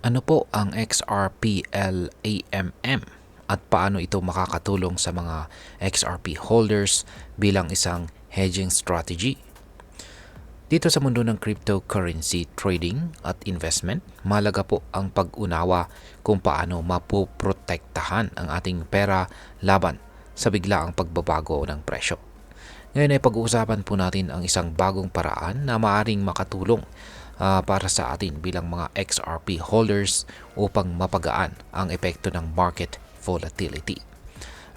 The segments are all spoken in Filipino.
Ano po ang XRPL AMM at paano ito makakatulong sa mga XRP holders bilang isang hedging strategy? Dito sa mundo ng cryptocurrency trading at investment, mahalaga po ang pag-unawa kung paano mapoprotektahan ang ating pera laban sa biglaang pagbabago ng presyo. Ngayon ay pag-uusapan po natin ang isang bagong paraan na maaaring makatulong para sa atin bilang mga XRP holders upang mapagaan ang epekto ng market volatility.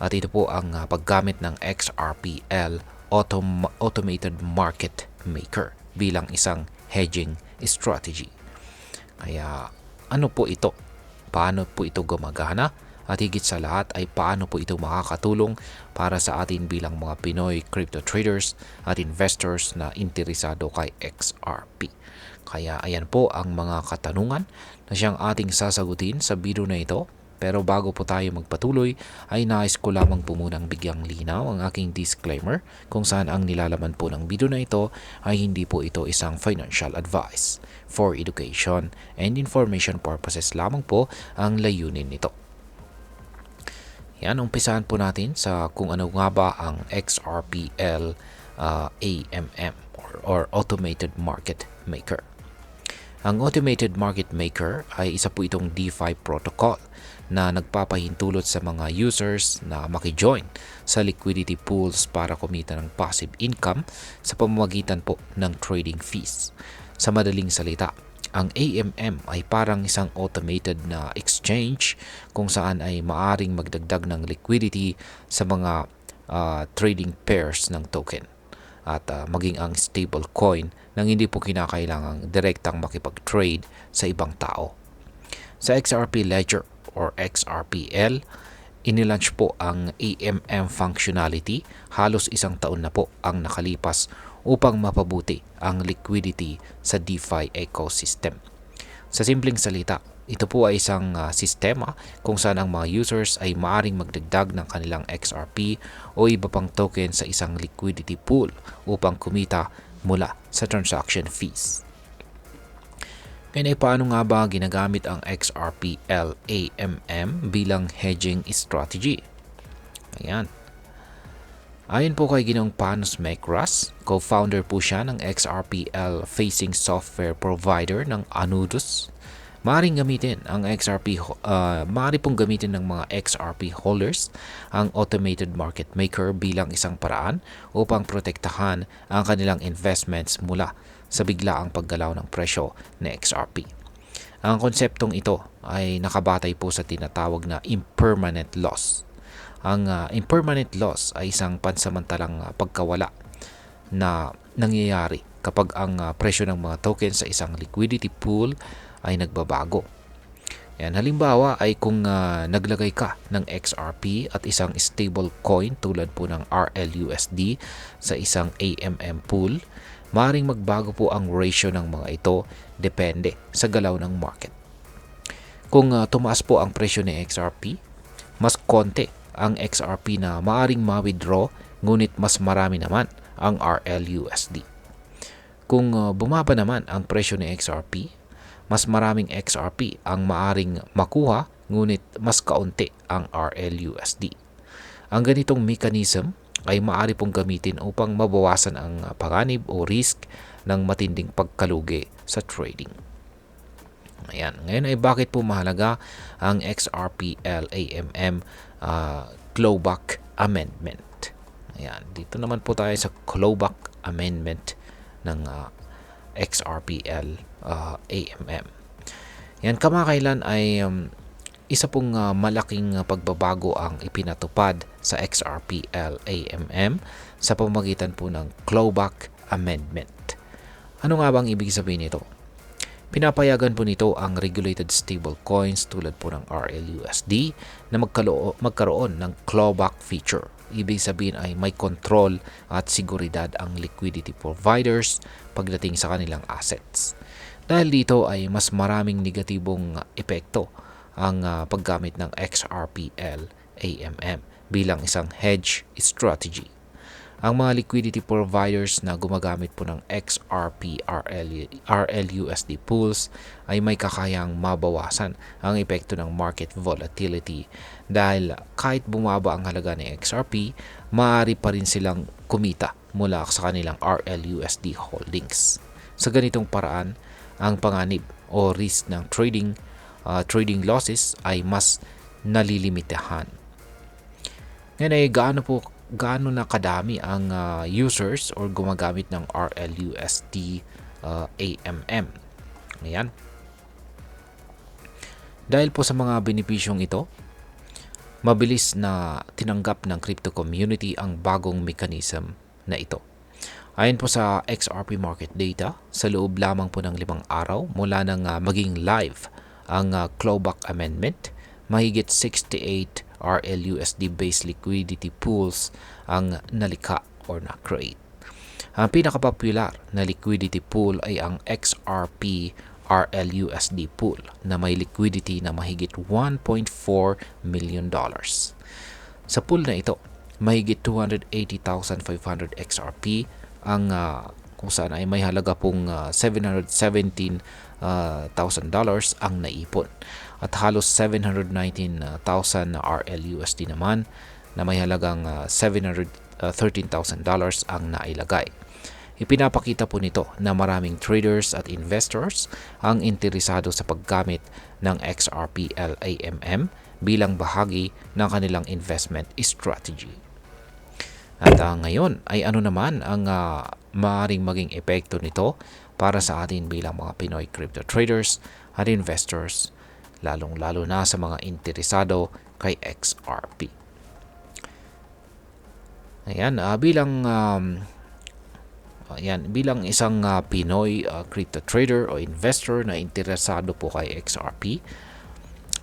At ito po ang paggamit ng XRPL Automated Market Maker bilang isang hedging strategy. Kaya ano po ito? Paano po ito gumagana? At higit sa lahat ay paano po ito makakatulong para sa atin bilang mga Pinoy crypto traders at investors na interesado kay XRP. Kaya ayan po ang mga katanungan na siyang ating sasagutin sa video na ito. Pero bago po tayo magpatuloy ay nais ko lamang po munang bigyang linaw ang aking disclaimer kung saan ang nilalaman po ng video na ito ay hindi po ito isang financial advice. For education and information purposes lamang po ang layunin nito. Yan, umpisahan po natin sa kung ano nga ba ang XRPL AMM or Automated Market Maker. Ang Automated Market Maker ay isa po itong DeFi protocol na nagpapahintulot sa mga users na maki-join sa liquidity pools para kumita ng passive income sa pamamagitan po ng trading fees. Sa madaling salita, ang AMM ay parang isang automated na exchange kung saan ay maaring magdagdag ng liquidity sa mga trading pairs ng token at maging ang stable coin nang hindi po kinakailangang direktang makipag-trade sa ibang tao. Sa XRP Ledger or XRPL, inilaunch po ang AMM functionality halos isang taon na po ang nakalipas upang mapabuti ang liquidity sa DeFi ecosystem. Sa simpleng salita, ito po ay isang sistema kung saan ang mga users ay maaring magdagdag ng kanilang XRP o iba pang token sa isang liquidity pool upang kumita mula sa transaction fees. Ngayon ay paano nga ba ginagamit ang XRPL AMM bilang hedging strategy? Ayan. Ayon po kay Ginoong Panos Mecras, co-founder po siya ng XRPL facing software provider ng Anudus. Maaari pong gamitin ng mga XRP holders ang Automated Market Maker bilang isang paraan upang protektahan ang kanilang investments mula sa biglaang paggalaw ng presyo ng XRP. Ang konseptong ito ay nakabatay po sa tinatawag na impermanent loss. Ang impermanent loss ay isang pansamantalang pagkawala na nangyayari kapag ang presyo ng mga tokens sa isang liquidity pool ay nagbabago. Yan, halimbawa ay kung naglagay ka ng XRP at isang stable coin tulad po ng RLUSD sa isang AMM pool, maaaring magbago po ang ratio ng mga ito depende sa galaw ng market. Kung tumaas po ang presyo ng XRP, mas konti ang XRP na maaaring ma-withdraw ngunit mas marami naman ang RLUSD. Kung bumaba naman ang presyo ng XRP, mas maraming XRP ang maaring makuha ngunit mas kaunti ang RLUSD. Ang ganitong mechanism ay maaari pong gamitin upang mabawasan ang panganib o risk ng matinding pagkalugi sa trading. Ayan. Ngayon ay bakit po mahalaga ang XRPL AMM clawback amendment? Ayan. Dito naman po tayo sa clawback amendment ng XRPL AMM. Yan, kamakailan ay isa pong malaking pagbabago ang ipinatupad sa XRPL AMM sa pamamagitan po ng clawback amendment. Ano nga bang ibig sabihin nito? Pinapayagan po nito ang regulated stable coins tulad po ng RLUSD na magkaroon ng clawback feature. Ibig sabihin ay may control at seguridad ang liquidity providers pagdating sa kanilang assets. Dahil dito ay mas maraming negatibong epekto ang paggamit ng XRPL AMM bilang isang hedge strategy. Ang mga liquidity providers na gumagamit po ng XRP, RLUSD pools ay may kakayang mabawasan ang epekto ng market volatility dahil kahit bumaba ang halaga ng XRP, maaari pa rin silang kumita mula sa kanilang RLUSD holdings. Sa ganitong paraan, ang panganib o risk ng trading losses ay mas nalilimitahan. Ngayon ay gaano na kadami ang users or gumagamit ng RLUSD AMM. Ayan. Dahil po sa mga benepisyong ito, mabilis na tinanggap ng crypto community ang bagong mechanism na ito. Ayon po sa XRP market data, sa loob lamang po ng 5 araw mula nang maging live ang clawback amendment, mahigit 68 RLUSD-based liquidity pools ang nalikha or na-create. Ang pinakapopular na liquidity pool ay ang XRP RLUSD pool na may liquidity na mahigit $1.4 million. Sa pool na ito, mahigit 280,500 XRP ang kung saan ay may halaga pong $717,000 ang naipon. At halos 719,000 RLUSD naman na may halagang $713,000 ang nailagay. Ipinapakita po nito na maraming traders at investors ang interesado sa paggamit ng XRPL AMM bilang bahagi ng kanilang investment strategy. At ngayon ay ano naman ang maaaring maging epekto nito para sa atin bilang mga Pinoy crypto traders at investors, lalong-lalo na sa mga interesado kay XRP. Ayan, bilang isang Pinoy crypto trader o investor na interesado po kay XRP,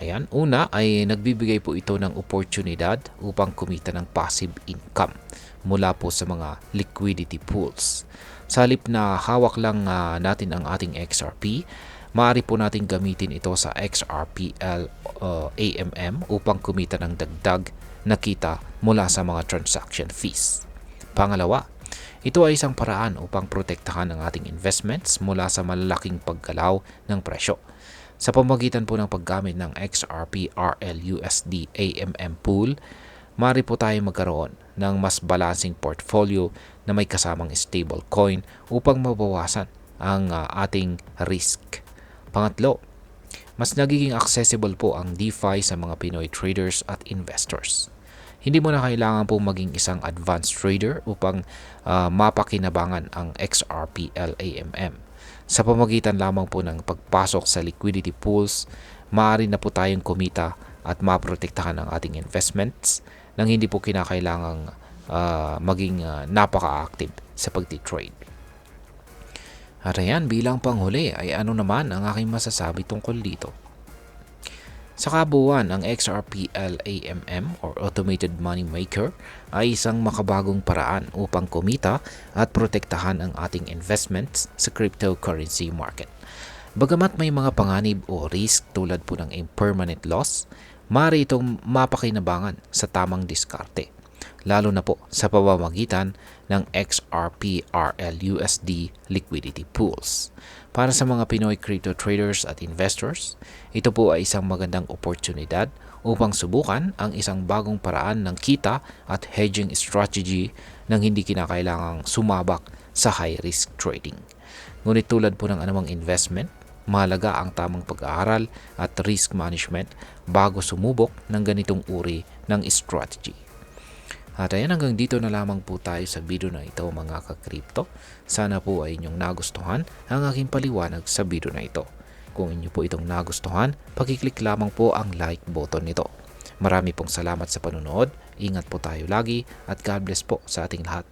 ayan, una ay nagbibigay po ito ng oportunidad upang kumita ng passive income mula po sa mga liquidity pools. Sa halip na hawak lang natin ang ating XRP, maaari po natin gamitin ito sa XRPL AMM upang kumita ng dagdag na kita mula sa mga transaction fees. Pangalawa, ito ay isang paraan upang protektahan ang ating investments mula sa malalaking paggalaw ng presyo. Sa pamamagitan po ng paggamit ng XRP RLUSD AMM pool, maaari po tayo magkaroon ng mas balancing portfolio na may kasamang stable coin upang mabawasan ang ating risk. Pangatlo, mas nagiging accessible po ang DeFi sa mga Pinoy traders at investors. Hindi mo na kailangan po maging isang advanced trader upang mapakinabangan ang XRPL AMM. Sa pamamagitan lamang po ng pagpasok sa liquidity pools, maaari na po tayong kumita at maprotektahan ang ating investments nang hindi po kinakailangang maging napaka-active sa pagtitrade. At ayan, bilang panghuli ay ano naman ang aking masasabi tungkol dito. Sa kabuuan, ang XRPL AMM or Automated Money Maker ay isang makabagong paraan upang kumita at protektahan ang ating investments sa cryptocurrency market. Bagamat may mga panganib o risk tulad po ng impermanent loss, maaari itong mapakinabangan sa tamang diskarte, lalo na po sa pamamagitan ng XRP RLUSD liquidity pools. Para sa mga Pinoy crypto traders at investors, ito po ay isang magandang oportunidad upang subukan ang isang bagong paraan ng kita at hedging strategy nang hindi kinakailangang sumabak sa high-risk trading. Ngunit tulad po ng anumang investment, mahalaga ang tamang pag-aaral at risk management bago sumubok ng ganitong uri ng strategy. At ayan, hanggang dito na lamang po tayo sa video na ito mga ka-crypto. Sana po ay inyong nagustuhan ang aking paliwanag sa video na ito. Kung inyo po itong nagustuhan, pakiclick lamang po ang like button nito. Marami pong salamat sa panonood, ingat po tayo lagi at God bless po sa ating lahat.